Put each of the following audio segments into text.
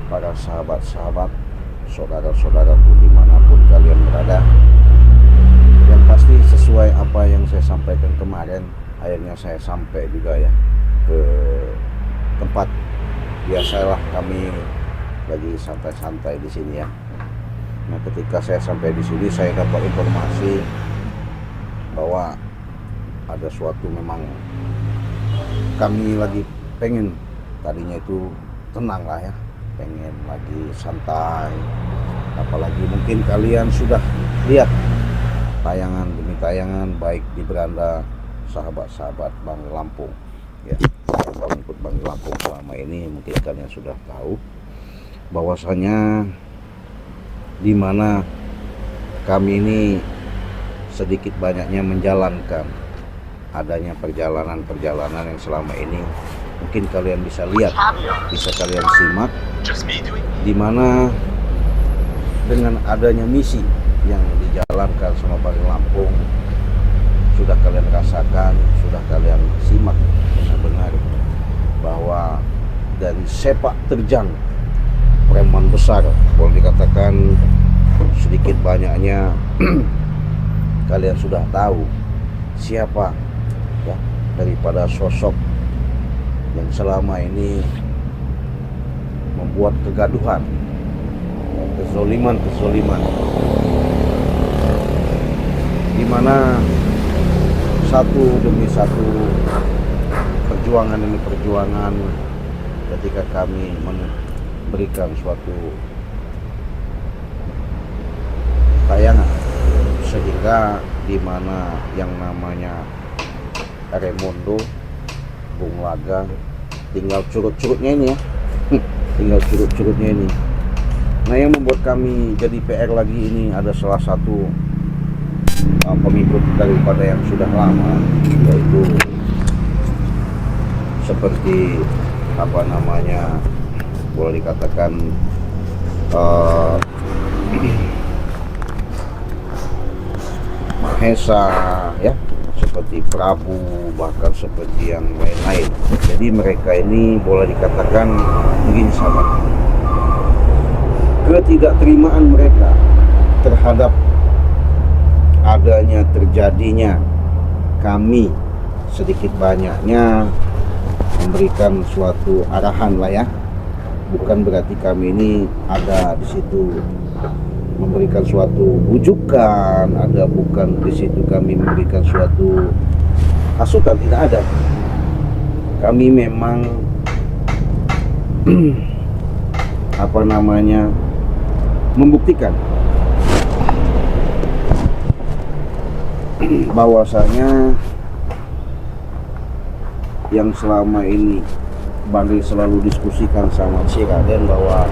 para sahabat-sahabat, saudara-saudaraku dimanapun kalian berada. Yang pasti sesuai apa yang saya sampaikan kemarin, akhirnya saya sampai juga ya ke tempat biasalah kami lagi santai-santai di sini ya. Nah, ketika saya sampai di sini saya dapat informasi bahwa ada suatu, memang kami lagi pengen, tadinya itu tenang lah ya, pengen lagi santai. Apalagi mungkin kalian sudah lihat tayangan demi tayangan baik di beranda sahabat-sahabat Bang Lampung ya. Pengikut Bang Lampung selama ini mungkin kalian sudah tahu bahwasanya di mana kami ini sedikit banyaknya menjalankan adanya perjalanan yang selama ini mungkin kalian bisa lihat, bisa kalian simak, di mana dengan adanya misi yang dijalankan sama Bang Lampung sudah kalian rasakan, sudah kalian simak benar-benar bahwa dari sepak terjang preman besar, boleh dikatakan sedikit banyaknya kalian sudah tahu siapa ya daripada sosok yang selama ini membuat kegaduhan, kezoliman di mana satu demi satu perjuangan demi perjuangan ketika kami memberikan suatu tayangan, sehingga di mana yang namanya Remondo, Bung Laga tinggal curut-curutnya ini ya tinggal curut-curutnya ini. Nah, yang membuat kami jadi PR lagi ini ada salah satu pengikut daripada yang sudah lama, yaitu seperti apa namanya, boleh dikatakan Mahesa ya, seperti Prabu, bahkan seperti yang lain-lain. Jadi mereka ini boleh dikatakan begini sahabat, ketidakterimaan mereka terhadap adanya terjadinya kami sedikit banyaknya memberikan suatu arahan lah ya. Bukan berarti kami ini ada di situ memberikan suatu bujukan, ada bukan di situ kami memberikan suatu hasutan, tidak ada. Kami memang apa namanya, membuktikan bahwasanya yang selama ini Bang selalu diskusikan sama si Raden, bahwa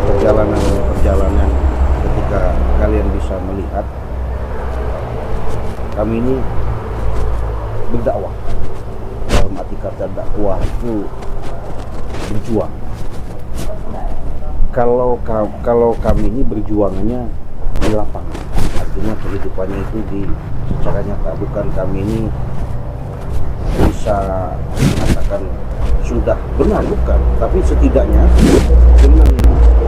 perjalanan ketika kalian bisa melihat kami ini berdakwah, dalam arti kata dakwah itu berjuang. Kalau kami ini berjuangannya di lapangan, artinya kehidupannya itu di secara nyata, bukan kami ini bisa mengatakan sudah benar, bukan, tapi setidaknya dengan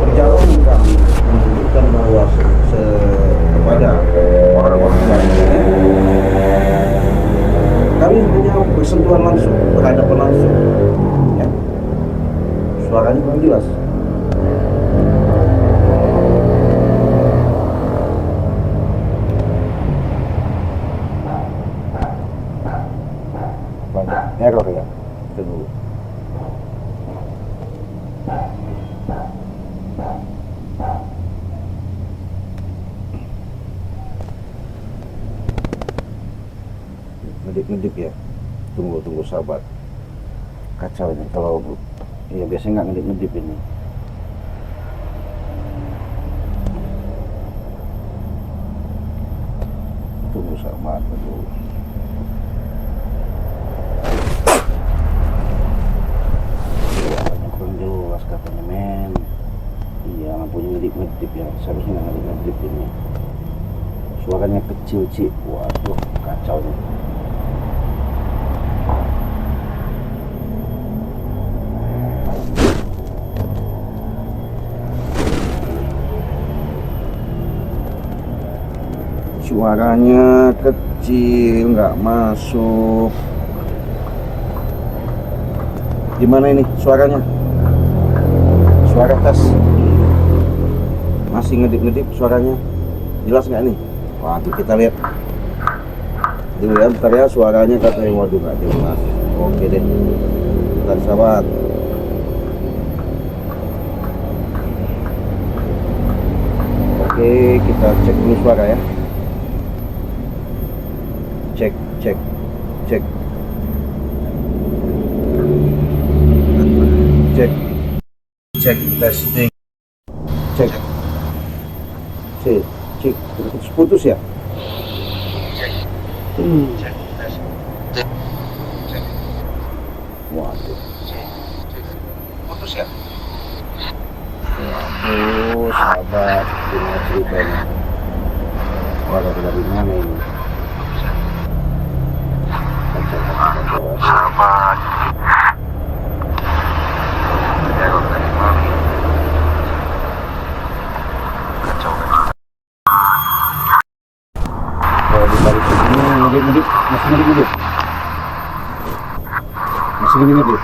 perjalanan kami menunjukkan bahwa kepada orang-orang lain kami punya bersentuhan langsung, berhadapan langsung ya. Suaranya kurang jelas. Error ya, tunggu. Ngedip ya, tunggu sahabat, kacau ini kalau ya, biasanya nggak ngedip ini. Tunggu sahabat, tunggu. Katanya men, iya lampunya ngedip ya, seharusnya nggak ngedip ini, suaranya kecil Ci, waduh kacau nih. Suaranya kecil, nggak masuk. Gimana ini suaranya? Suara tes. Masih ngedip-ngedip suaranya. Jelas nggak nih? Waduh, kita lihat dulu ya, bentar ya. Suaranya katanya waduh nggak jelas. Oke deh, bentar sahabat. Oke, kita cek dulu suara ya. Cek cek testing, cek putus ya. Waduh, putus ya. Waduh, sahabat, gimana ceritanya? Waduh, dari mana ini? Sahabat. Kalau dibalik ini ngedip, masih ngedip. Waduh,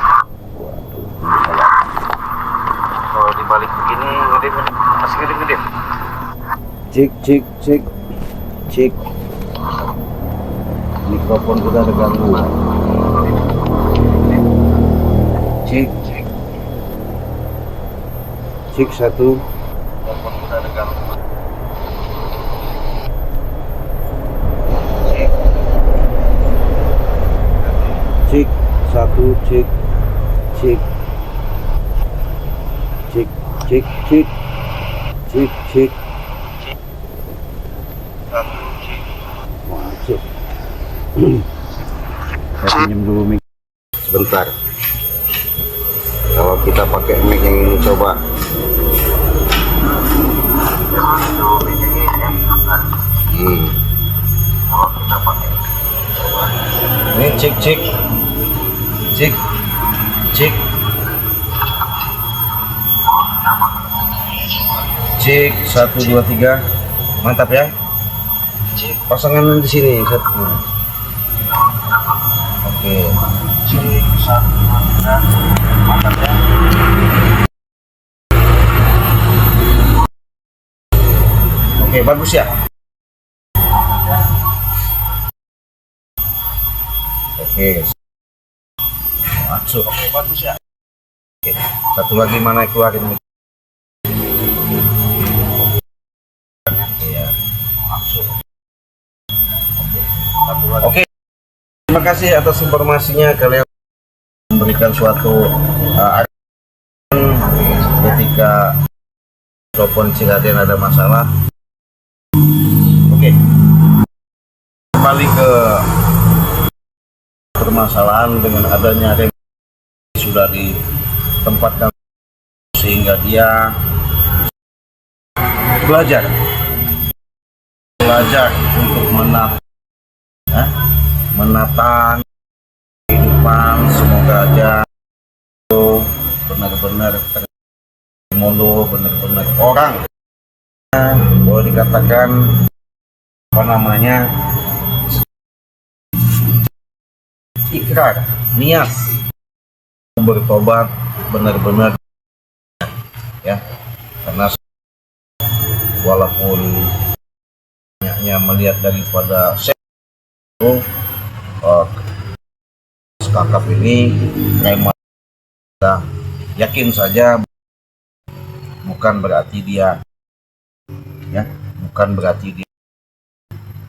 Kalau dibalik begini ngedip, masih ngedip. Cek. Mikrofon kita ada gangguan. Cek satu. Mikrofon kita ada gangguan. Cek satu, cek. Masuk. Saya pinjam dulu mic sebentar. Kalau kita pakai mic yang ini coba. Ini cek. Cek 1 2 3. Mantap ya. Pasangan di sini satu. Oke. Cek 1 2 3. Mantap ya. Oke, bagus ya. Oke. Masuk. Oke, bagus ya. Oke. Satu lagi mana keluarin mic. Oke, terima kasih atas informasinya. Kalian memberikan suatu ketika telepon Ciraden ada masalah. Oke, kembali ke permasalahan dengan adanya rem sudah ditempatkan sehingga dia belajar untuk menata kehidupan. Semoga aja benar-benar termondo, benar-benar orang boleh dikatakan ikrar, niat bertobat benar-benar ya, karena walaupun banyaknya melihat daripada kakap ini memang yakin saja bukan berarti dia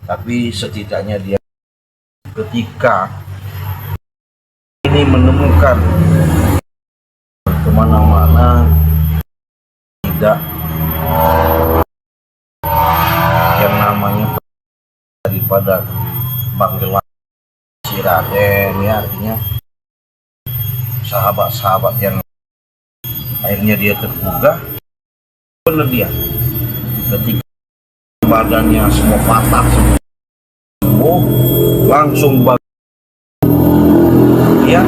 tapi setidaknya dia ketika ini menemukan kemana-mana tidak yang namanya daripada panggilan Ciraden ya, artinya sahabat-sahabat yang akhirnya dia tergugah. Bener dia ketika badannya semua patah semua langsung dia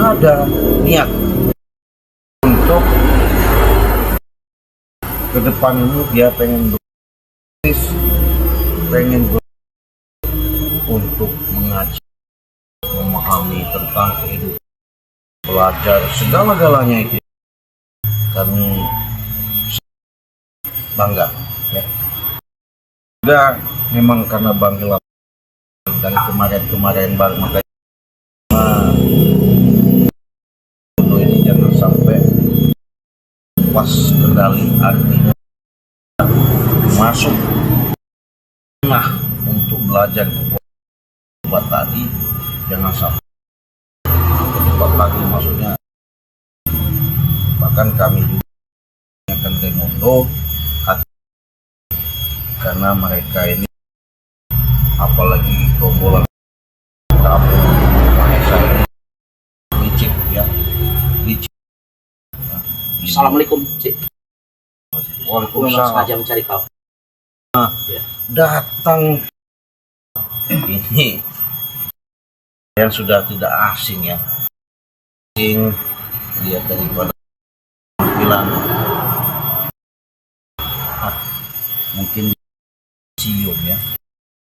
ada niat untuk ke depan ini dia pengen berbisnis pengen untuk mengaji, memahami tentang kehidupan, belajar segala-galanya itu kami bangga ya. Juga memang karena bangga dari kemarin baru, makanya ini jangan sampai pas kendali, artinya masuk tengah untuk belajar obat tadi, jangan sampai obat tadi maksudnya. Bahkan kami juga akan remoto karena mereka ini apalagi gombolan kampung Mahesa ini licik ya, licik. Assalamualaikum, Cik. Waalaikumsalam. Sengaja mencari kau. Datang ini yang sudah tidak asing ya, asing lihat daripada tampilan, mungkin cium ya.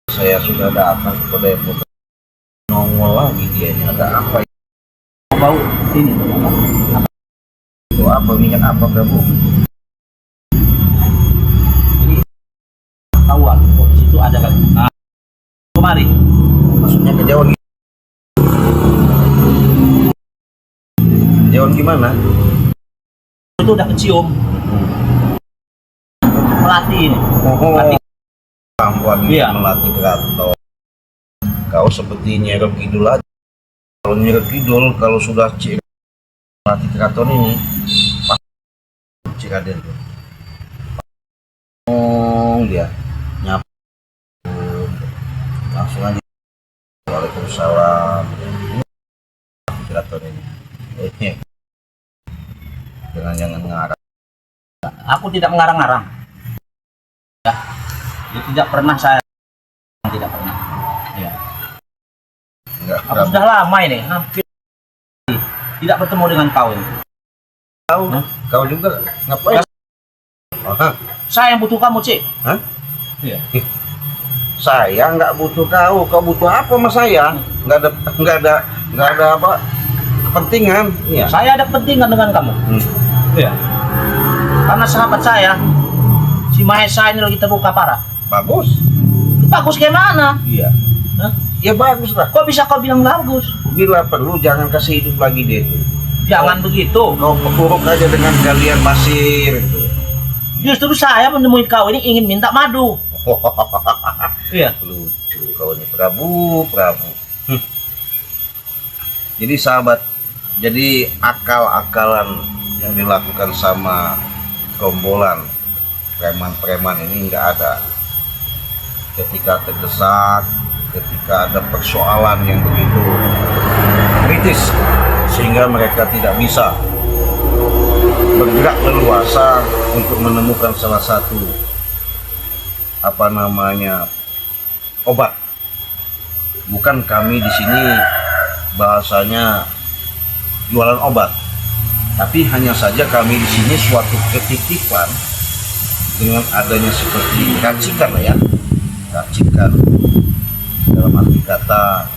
Saya sudah datang kepada yang nongol lagi dia ini, ada apa ya? Bau ini tuh apa? Itu apa, minyak apa kamu? Ini tahuan. Oh, di situ ada kan. Nah, kemari. Maksudnya kejauhan gitu. Kejauhan gimana? Itu udah kecium. Melati ini. Melati. Perempuan Iya. melatih keraton. Kau seperti Nyerok Kidul aja. Kalau Nyerok Kidul, kalau sudah melatih keraton ini, pasti Raden tuh. Dia nyapa, langsung aja. Waalaikumsalam. Keraton ini. Jangan ngarang. Aku tidak mengarang-arang. Ya. Itu tidak pernah saya. Tidak pernah. Ya. Enggak. Aku sudah lama ini, hampir tidak bertemu dengan kau ini. Tahu. Kau juga ngapain? Saya yang butuh kamu, Cik. Hah? Iya. Saya nggak butuh kau butuh apa sama saya? Nggak ada apa kepentingan. Iya. Saya ada kepentingan dengan kamu. Iya. Karena sahabat saya, si Mahesa ini lagi terluka parah. Bagus. Bagus kayak mana? Iya. Hah? Ya bagus lah. Kok bisa kau bilang bagus? Bila perlu jangan kasih hidup lagi dia itu. Jangan begitu. Kau kepuruk aja dengan galian pasir. Justru saya menemui kau ini ingin minta madu. Iya. Lucu kau ini Prabu. Jadi sahabat, jadi akal-akalan yang dilakukan sama gerombolan preman-preman ini nggak ada. Ketika terdesak, ketika ada persoalan yang begitu kritis sehingga mereka tidak bisa bergerak leluasa untuk menemukan salah satu obat. Bukan kami di sini bahasanya jualan obat, tapi hanya saja kami di sini suatu ketitipan dengan adanya seperti racikan lah ya, racikan dalam arti kata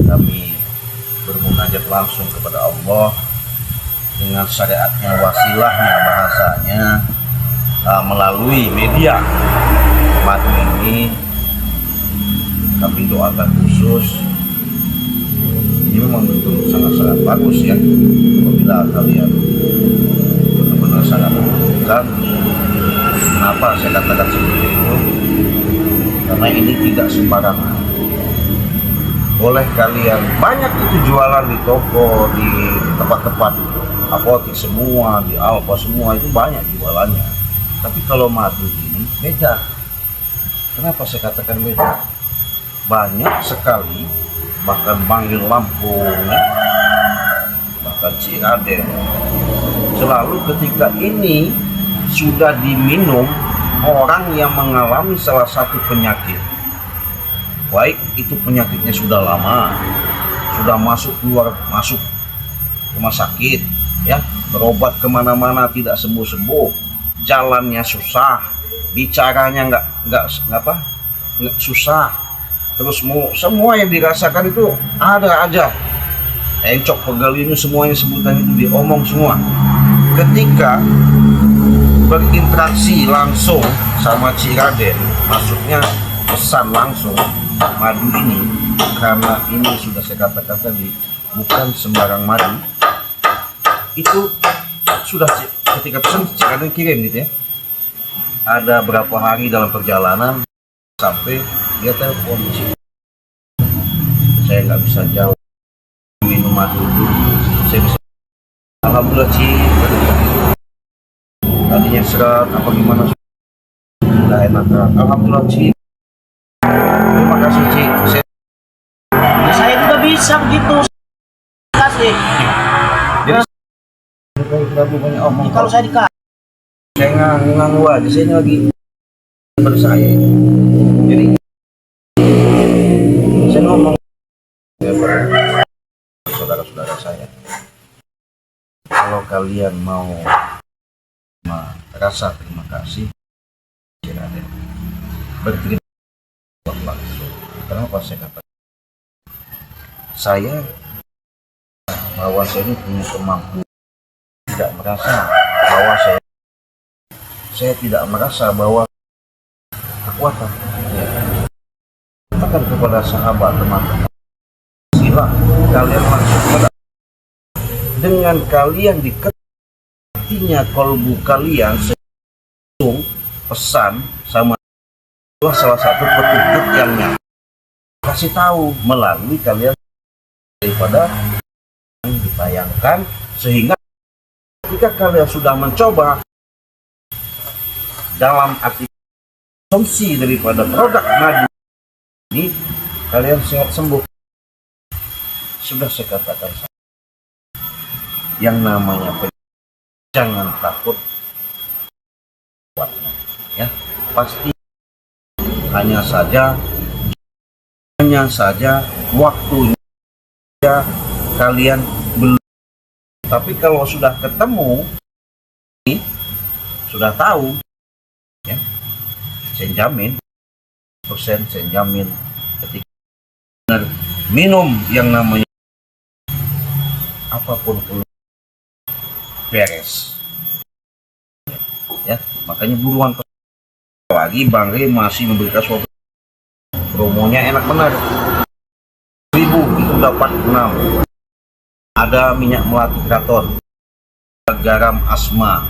kami bermunajat langsung kepada Allah dengan syariatnya, wasilahnya, bahasanya melalui media madu ini. Kami doakan khusus, ini memang betul sangat-sangat bagus ya. Apabila kalian benar-benar sangat membutuhkan, kenapa saya katakan seperti itu? Karena ini tidak sembarangan. Boleh kalian banyak itu jualan di toko, di tempat-tempat apotik semua, di Alfa semua itu banyak jualannya. Tapi kalau madu ini beda. Kenapa saya katakan beda? Banyak sekali, bahkan Bangil Lampung, bahkan Ciraden, selalu ketika ini sudah diminum orang yang mengalami salah satu penyakit, baik itu penyakitnya sudah lama, sudah masuk rumah sakit ya, berobat kemana-mana tidak sembuh-sembuh, jalannya susah, bicaranya susah, terus mau semua yang dirasakan itu ada aja. Encok pegal ini semuanya sebutan itu diomong semua. Ketika berinteraksi langsung sama Ciraden, maksudnya pesan langsung madu ini, karena ini sudah saya katakan tadi bukan sembarang madu, itu sudah ketika pesan Ciraden kirim gitu ya. Ada berapa hari dalam perjalanan sampai dia telepon, saya nggak bisa jauh minum madu itu, saya bisa alhamdulillah Cik, tadinya serat apa gimana sudah enak, alhamdulillah Cik, terima kasih Cik, Saya juga bisa begitu. Kasih. banyak omong. Kalau saya dikasih. Saya ngangu aja, saya ini lagi pada saya, jadi saya ngomong ya, saudara-saudara saya, kalau kalian mau merasa terima kasih, berterima kasih langsung. Kenapa saya katakan? Saya bahwa saya ini punya kemampuan, tidak merasa bahwa saya tidak merasa bahwa kekuatan. Ya. Katakan kepada sahabat, teman-teman, silakan kalian langsung pada dengan kalian dekatinya kolbu kalian langsung pesan sama salah satu petunjuk yang nyata, kasih tahu melalui kalian daripada yang ditayangkan, sehingga ketika kalian sudah mencoba dalam arti konsumsi daripada produk madu ini, kalian sehat sembuh. Sudah saya katakan, yang namanya jangan takut, ya pasti hanya saja waktunya kalian belum. Tapi kalau sudah ketemu, sudah tahu, ya, saya jamin persen, saya jamin ketika benar minum yang namanya apapun beres, ya. Makanya buruan lagi Bang Rey masih memberikan suatu promonya enak benar, 1000 itu dapat 6, ada minyak melati kraton, garam asma,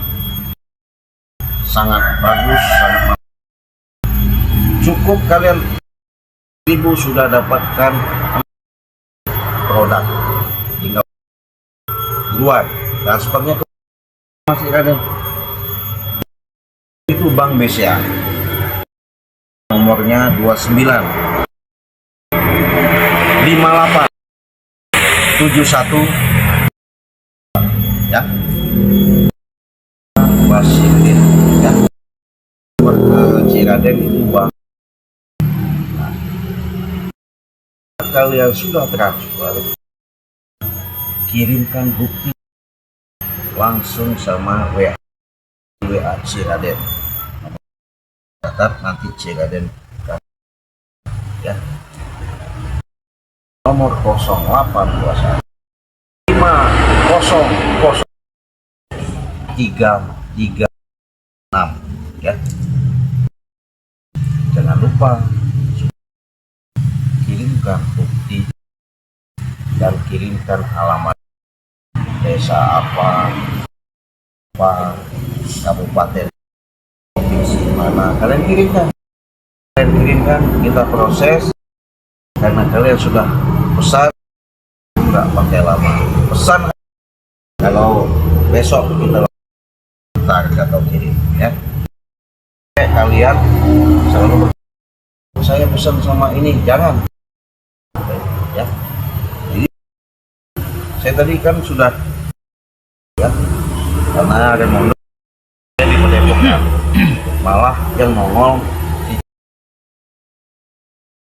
sangat bagus, sangat bagus. Cukup kalian 1000 sudah dapatkan produk, tinggal duluan transfernya ke masih ada itu Bank BCA, nomornya 29 58 71, ya, Wasilin, ya, ke Ciraden itu Bang. Nah, kalian sudah transfer, kirimkan bukti langsung sama WA Ciraden, catat nanti Ciraden, ya, nomor 0821 500 336, ya. Jangan lupa kirimkan bukti dan kirimkan alamat desa apa kabupaten, provinsi mana kalian kirimkan, kita proses, karena kalian sudah pesan, nggak pakai lama pesan. Kalau besok kita atau kirim, ya, kalian selalu saya pesan sama ini, jangan, ya. Jadi saya tadi kan sudah, ya, karena ada yang mau jadi Depok, ya, malah yang nongol